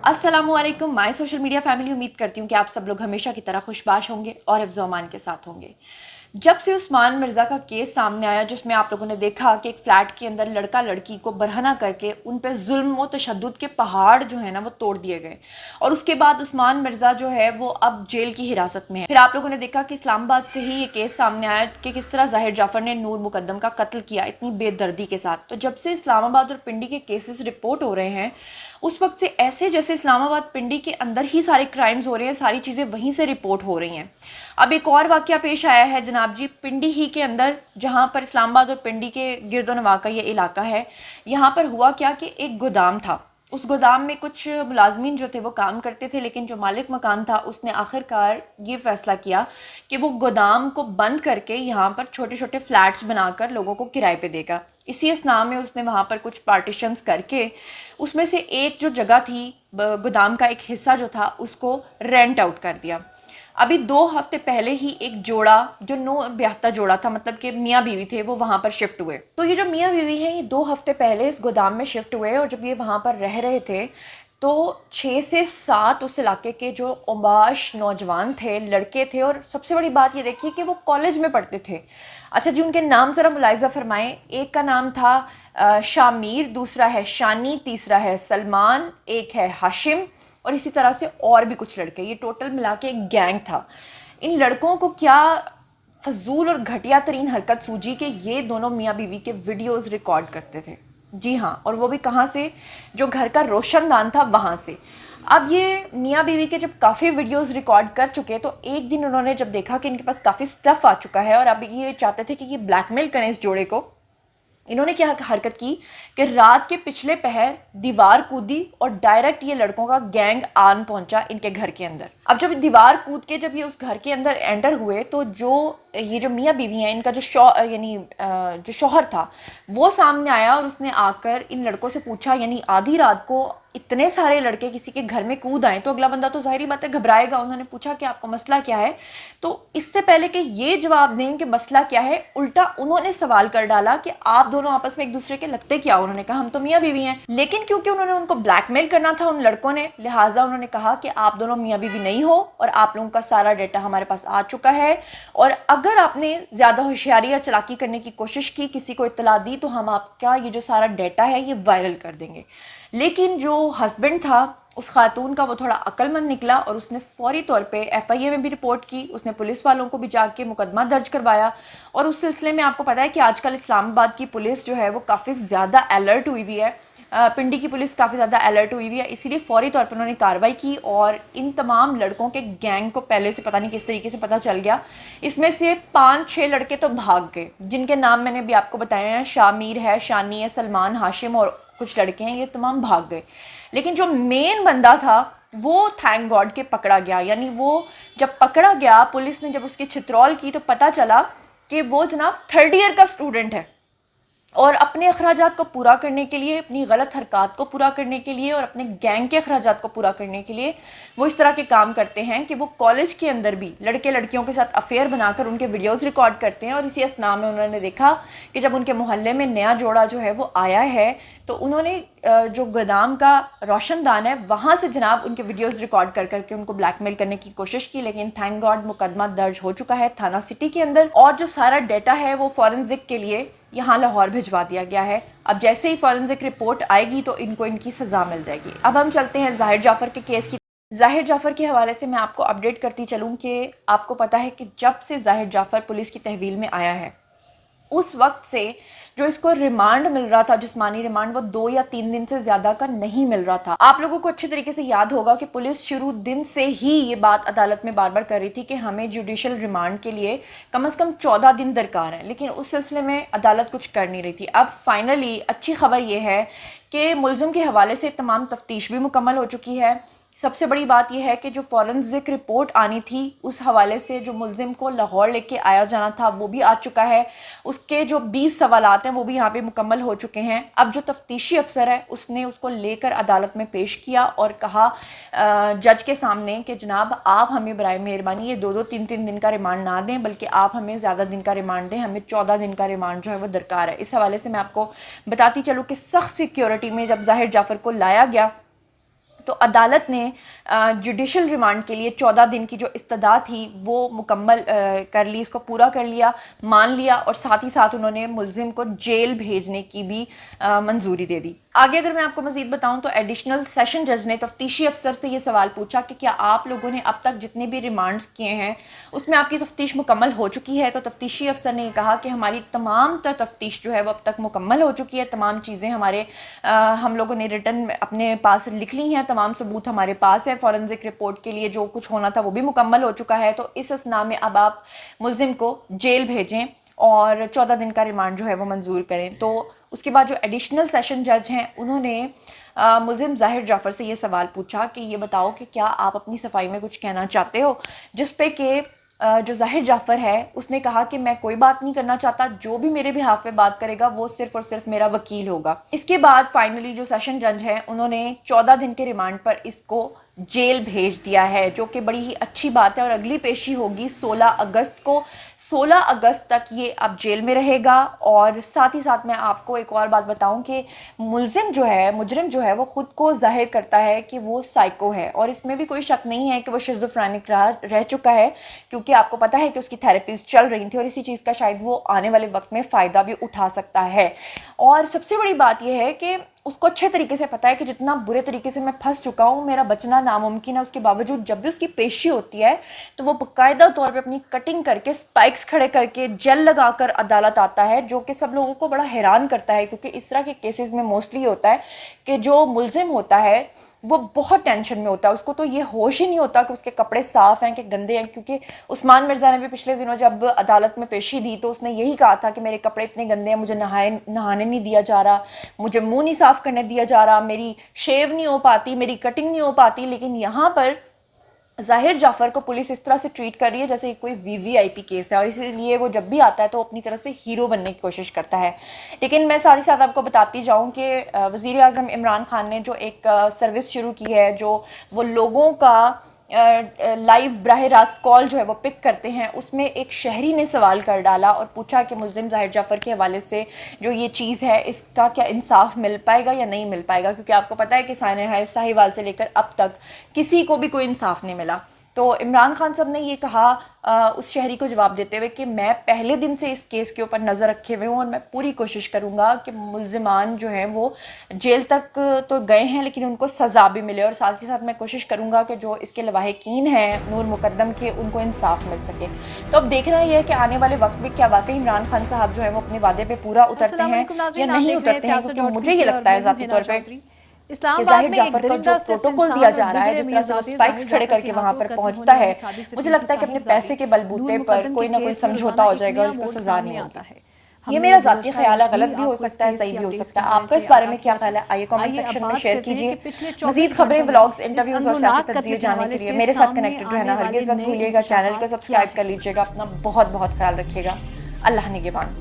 अस्सलाम वालेकुम my social media family. उम्मीद करती हूँ कि आप सब लोग हमेशा की तरह खुशबाश होंगे और हिफ्ज़ व अमान के साथ होंगे। जब से उस्मान मिर्ज़ा का केस सामने आया, जिसमें आप लोगों ने देखा कि एक फ़्लैट के अंदर लड़का लड़की को बरहना करके उन पे जुल्म व तशद्दुद के पहाड़ जो है ना वो तोड़ दिए गए, और उसके बाद उस्मान मिर्ज़ा जो है वो अब जेल की हिरासत में है। फिर आप लोगों ने देखा कि इस्लामाबाद से ही ये केस सामने आया कि किस तरह ज़ाहिर जाफ़र ने नूर मुकद्दम का कत्ल किया इतनी बेदर्दी के साथ। तो जब से इस्लामाबाद और पिंडी के केसेस रिपोर्ट हो रहे हैं, उस वक्त से ऐसे जैसे इस्लामाबाद पिंडी के अंदर ही सारे क्राइम्स हो रहे हैं, सारी चीज़ें वहीं से रिपोर्ट हो रही हैं। अब एक और वाक़या पेश आया है जनाब जी, पिंडी ही के अंदर, जहाँ पर इस्लामाबाद और पिंडी के गिरदोनवा का ये इलाका है। यहाँ पर हुआ क्या कि एक गोदाम था, उस गोदाम में कुछ मुलाजमीन जो थे वो काम करते थे, लेकिन जो मालिक मकान था उसने आखिरकार ये फ़ैसला किया कि वो गोदाम को बंद करके यहाँ पर छोटे छोटे फ्लैट्स बनाकर लोगों को किराए पे देगा। इसी असना में उसने वहाँ पर कुछ पार्टीशंस करके उसमें से एक जो जगह थी, गोदाम का एक हिस्सा जो था, उसको रेंट आउट कर दिया। अभी 2 हफ्ते पहले ही एक जोड़ा जो नो ब्याहता जोड़ा था, मतलब कि मियाँ बीवी थे, वो वहाँ पर शिफ्ट हुए। तो ये जो मियाँ बीवी हैं, ये 2 हफ्ते पहले इस गोदाम में शिफ्ट हुए, और जब ये वहाँ पर रह रहे थे तो 6 से 7 उस इलाके के जो ओबाश नौजवान थे, लड़के थे, और सबसे बड़ी बात ये देखिए कि वो कॉलेज में पढ़ते थे। अच्छा जी, उनके नाम ज़रा मुलाहिज़ा फरमाएं। एक का नाम था शामिर, दूसरा है शानी, तीसरा है सलमान, एक है हाशिम, और इसी तरह से और भी कुछ लड़के। ये टोटल मिला के एक गैंग था। इन लड़कों को क्या फजूल और घटिया तरीन हरकत सूझी कि ये दोनों मियाँ बीवी के वीडियोस रिकॉर्ड करते थे। जी हाँ, और वो भी कहाँ से? जो घर का रोशनदान था वहाँ से। अब ये मियाँ बीवी के जब काफ़ी वीडियोस रिकॉर्ड कर चुके, तो एक दिन उन्होंने जब देखा कि इनके पास काफ़ी स्टफ़ आ चुका है और अब ये चाहते थे कि ये ब्लैकमेल करें इस जोड़े को, इन्होंने क्या हरकत की कि रात के पिछले पहर दीवार कूदी और डायरेक्ट ये लड़कों का गैंग आन पहुंचा इनके घर के अंदर। अब जब दीवार कूद के जब ये उस घर के अंदर एंटर हुए, तो ये जो मियाँ बीवी हैं, इनका जो जो शौहर था, वो सामने आया और उसने आकर इन लड़कों से पूछा, यानी आधी रात को इतने सारे लड़के किसी के घर में कूद आए तो अगला बंदा तो ज़ाहिरी बात है घबराएगा। उन्होंने पूछा कि आपका मसला क्या है? तो इससे पहले कि ये जवाब दें कि मसला क्या है, उल्टा उन्होंने सवाल कर डाला कि आप दोनों आपस में एक दूसरे के लगते क्या? उन्होंने कहा हम तो मियाँ बीवी हैं। लेकिन क्योंकि उन्होंने उनको ब्लैकमेल करना था उन लड़कों ने, लिहाजा उन्होंने कहा कि आप दोनों मियाँ बीवी नहीं हो और आप लोगों का सारा डेटा हमारे पास आ चुका है, और अगर आपने ज़्यादा होशियारी या चालाकी करने की कोशिश की, किसी को इत्तला दी, तो हम आपका ये जो सारा डेटा है ये वायरल कर देंगे। लेकिन जो हस्बैंड था उस खातून का, वो थोड़ा अक्लमंद निकला और उसने फौरी तौर पे एफआईए में भी रिपोर्ट की, उसने पुलिस वालों को भी जाके मुकदमा दर्ज करवाया। और उस सिलसिले में आपको पता है कि आजकल इस्लामाबाद की पुलिस जो है वो काफ़ी ज़्यादा अलर्ट हुई हुई है, पिंडी की पुलिस काफ़ी ज़्यादा अलर्ट हुई हुई है, इसीलिए फौरी तौर पर उन्होंने कार्रवाई की और इन तमाम लड़कों के गैंग को पहले से पता नहीं किस तरीके से पता चल गया। इसमें से 5-6 लड़के तो भाग गए, जिनके नाम मैंने भी आपको बताए हैं, शामिर है, शानी है, सलमान, हाशिम और कुछ लड़के हैं, ये तमाम भाग गए। लेकिन जो मेन बंदा था वो थैंक गॉड के पकड़ा गया। यानी वो जब पकड़ा गया, पुलिस ने जब उसकी छित्रौल की, तो पता चला कि वो जनाब 3rd ईयर का स्टूडेंट है, और अपने अखराजात को पूरा करने के लिए, अपनी गलत हरकत को पूरा करने के लिए और अपने गैंग के अखराजात को पूरा करने के लिए वो इस तरह के काम करते हैं कि वो कॉलेज के अंदर भी लड़के लड़कियों के साथ अफेयर बनाकर उनके वीडियोस रिकॉर्ड करते हैं। और इसी असना में उन्होंने देखा कि जब उनके मोहल्ले में नया जोड़ा जो है वो आया है, तो उन्होंने जो गोदाम का रोशनदान है वहाँ से जनाब उनके वीडियोस रिकॉर्ड कर करके उनको ब्लैकमेल करने की कोशिश की। लेकिन थैंक गॉड मुकदमा दर्ज हो चुका है थाना सिटी के अंदर, और जो सारा डेटा है वो फॉरेंसिक के लिए यहाँ लाहौर भिजवा दिया गया है। अब जैसे ही फॉरेंसिक रिपोर्ट आएगी तो इनको इनकी सज़ा मिल जाएगी। अब हम चलते हैं ज़ाहिर जाफ़र के केस की। ज़ाहिर जाफ़र के हवाले से मैं आपको अपडेट करती चलूँ कि आपको पता है कि जब से ज़ाहिर जाफ़र पुलिस की तहवील में आया है, उस वक्त से जो इसको रिमांड मिल रहा था, जिस्मानी रिमांड, वो 2 या 3 दिन से ज़्यादा का नहीं मिल रहा था। आप लोगों को अच्छे तरीके से याद होगा कि पुलिस शुरू दिन से ही ये बात अदालत में बार बार कर रही थी कि हमें जुडिशल रिमांड के लिए कम से कम 14 दिन दरकार है, लेकिन उस सिलसिले में अदालत कुछ कर नहीं रही थी। अब फाइनली अच्छी खबर ये है कि मुलज़िम के हवाले से तमाम तफ्तीश भी मुकम्मल हो चुकी है। सबसे बड़ी बात यह है कि जो फॉरेंसिक रिपोर्ट आनी थी उस हवाले से जो मुलजिम को लाहौर लेके आया जाना था वो भी आ चुका है। उसके जो 20 सवालात हैं वो भी यहाँ पे मुकम्मल हो चुके हैं। अब जो तफ्तीशी अफसर है उसने उसको लेकर अदालत में पेश किया और कहा जज के सामने कि जनाब आप हमें बराए मेहरबानी ये 2-2, 3-3 दिन का रिमांड ना दें, बल्कि आप हमें ज़्यादा दिन का रिमांड दें, हमें 14 दिन का रिमांड जो है वो दरकार है। इस हवाले से मैं आपको बताती चलूँ कि सख्त सिक्योरिटी में जब ज़ाहिर जाफ़र को लाया गया تو عدالت نے جوڈیشل ریمانڈ کے لیے 14 دن کی جو استدعا تھی وہ مکمل کر لی، اس کو پورا کر لیا، مان لیا، اور ساتھ ہی ساتھ انہوں نے ملزم کو جیل بھیجنے کی بھی منظوری دے دی۔ آگے اگر میں آپ کو مزید بتاؤں تو ایڈیشنل سیشن جج نے تفتیشی افسر سے یہ سوال پوچھا کہ کیا آپ لوگوں نے اب تک جتنے بھی ریمانڈز کیے ہیں اس میں آپ کی تفتیش مکمل ہو چکی ہے؟ تو تفتیشی افسر نے یہ کہا کہ ہماری تمام تفتیش جو ہے وہ اب تک مکمل ہو چکی ہے، تمام چیزیں ہم لوگوں نے ریٹن اپنے پاس لکھ لی ہیں، تمام ثبوت ہمارے پاس ہے، فورنزک رپورٹ کے لیے جو کچھ ہونا تھا وہ بھی مکمل ہو چکا ہے، تو اس اسنا میں اب آپ ملزم کو جیل بھیجیں اور 14 دن کا ریمانڈ جو ہے وہ منظور کریں۔ تو اس کے بعد جو ایڈیشنل سیشن جج ہیں انہوں نے ملزم ظاہر جعفر سے یہ سوال پوچھا کہ یہ بتاؤ کہ کیا آپ اپنی صفائی میں کچھ کہنا چاہتے ہو، جس پہ کہ جو ظاہر جعفر ہے اس نے کہا کہ میں کوئی بات نہیں کرنا چاہتا، جو بھی میرے بہاف پہ بات کرے گا وہ صرف اور صرف میرا وکیل ہوگا۔ اس کے بعد فائنلی جو سیشن جج ہے انہوں نے 14 دن کے ریمانڈ پر اس کو جیل بھیج دیا ہے، جو کہ بڑی ہی اچھی بات ہے، اور اگلی پیشی ہوگی 16 اگست کو۔ 16 اگست تک یہ اب جیل میں رہے گا، اور ساتھ ہی ساتھ میں آپ کو ایک اور بات بتاؤں کہ مجرم جو ہے وہ خود کو ظاہر کرتا ہے کہ وہ سائیکو ہے، اور اس میں بھی کوئی شک نہیں ہے کہ وہ شیزوفرینک رہ چکا ہے، کیونکہ آپ کو پتہ ہے کہ اس کی تھیراپیز چل رہی تھی، اور اسی چیز کا شاید وہ آنے والے وقت میں فائدہ بھی اٹھا سکتا ہے۔ اور سب سے بڑی بات یہ ہے کہ اس کو اچھے طریقے سے پتہ ہے کہ جتنا برے طریقے سے میں پھنس چکا ہوں میرا بچنا ناممکن ہے، اس کے باوجود جب بھی اس کی پیشی ہوتی ہے تو وہ باقاعدہ طور پہ اپنی کٹنگ کر کے سپائکس کھڑے کر کے جیل لگا کر عدالت آتا ہے، جو کہ سب لوگوں کو بڑا حیران کرتا ہے، کیونکہ اس طرح کے کیسز میں موسٹلی ہوتا ہے کہ جو ملزم ہوتا ہے وہ بہت ٹینشن میں ہوتا ہے، اس کو تو یہ ہوش ہی نہیں ہوتا کہ اس کے کپڑے صاف ہیں کہ گندے ہیں، کیونکہ عثمان مرزا نے بھی پچھلے دنوں جب عدالت میں پیشی دی تو اس نے یہی کہا تھا کہ میرے کپڑے اتنے گندے ہیں، مجھے نہانے نہیں دیا جا رہا، مجھے منہ نہیں صاف کرنے دیا جا رہا، میری شیو نہیں ہو پاتی، میری کٹنگ نہیں ہو پاتی۔ لیکن یہاں پر ظاہر جعفر کو پولیس اس طرح سے ٹریٹ کر رہی ہے جیسے کوئی VVIP کیس ہے، اور اسی لیے وہ جب بھی آتا ہے تو اپنی طرف سے ہیرو بننے کی کوشش کرتا ہے۔ لیکن میں ساتھ ہی ساتھ آپ کو بتاتی جاؤں کہ وزیر اعظم عمران خان نے جو ایک سروس شروع کی ہے، جو وہ لوگوں کا لائیو براہ راست کال جو ہے وہ پک کرتے ہیں، اس میں ایک شہری نے سوال کر ڈالا اور پوچھا کہ ملزم ظاہر جعفر کے حوالے سے جو یہ چیز ہے اس کا کیا انصاف مل پائے گا یا نہیں مل پائے گا، کیونکہ آپ کو پتہ ہے کہ سانحہ ساہیوال سے لے کر اب تک کسی کو بھی کوئی انصاف نہیں ملا۔ تو عمران خان صاحب نے یہ کہا اس شہری کو جواب دیتے ہوئے کہ میں پہلے دن سے اس کیس کے اوپر نظر رکھے ہوئے ہوں، اور میں پوری کوشش کروں گا کہ ملزمان جو ہیں وہ جیل تک تو گئے ہیں لیکن ان کو سزا بھی ملے، اور ساتھ ہی ساتھ میں کوشش کروں گا کہ جو اس کے لواحقین ہیں نور مقدم کے ان کو انصاف مل سکے۔ تو اب دیکھنا یہ ہے کہ آنے والے وقت میں کیا واقعی عمران خان صاحب جو ہیں وہ اپنے وعدے پہ پورا اترتے ہیں یا نہیں اترتے ہیں، کیونکہ مجھے یہ لگتا ہے ذاتی طور پہ کہ ظاہر جعفر کا جو پروٹوکول دیا جا رہا ہے، جس طرح سے وہ سپائکس کھڑے کر کے وہاں پر پہنچتا ہے، مجھے لگتا ہے کہ اپنے پیسے کے بلبوتے پر کوئی نہ کوئی سمجھوتا ہو جائے گا اور اس کو سزا نہیں ہوگی۔ یہ میرا ذاتی خیال ہے، غلط بھی ہو سکتا ہے، صحیح بھی ہو سکتا ہے۔ آپ کا اس بارے میں کیا خیال ہے؟ آئیے کامنٹ سیکشن میں شیئر کیجیے۔ مزید خبریں، ولاگز، انٹرویوز اور سیاسی تجزیے جاننے کے لیے میرے ساتھ کنیکٹڈ رہنا ہرگز مت بھولیے گا۔ چینل کو سبسکرائب کر لیجیے گا۔ اپنا بہت بہت خیال رکھیے گا۔ اللہ نگہبان۔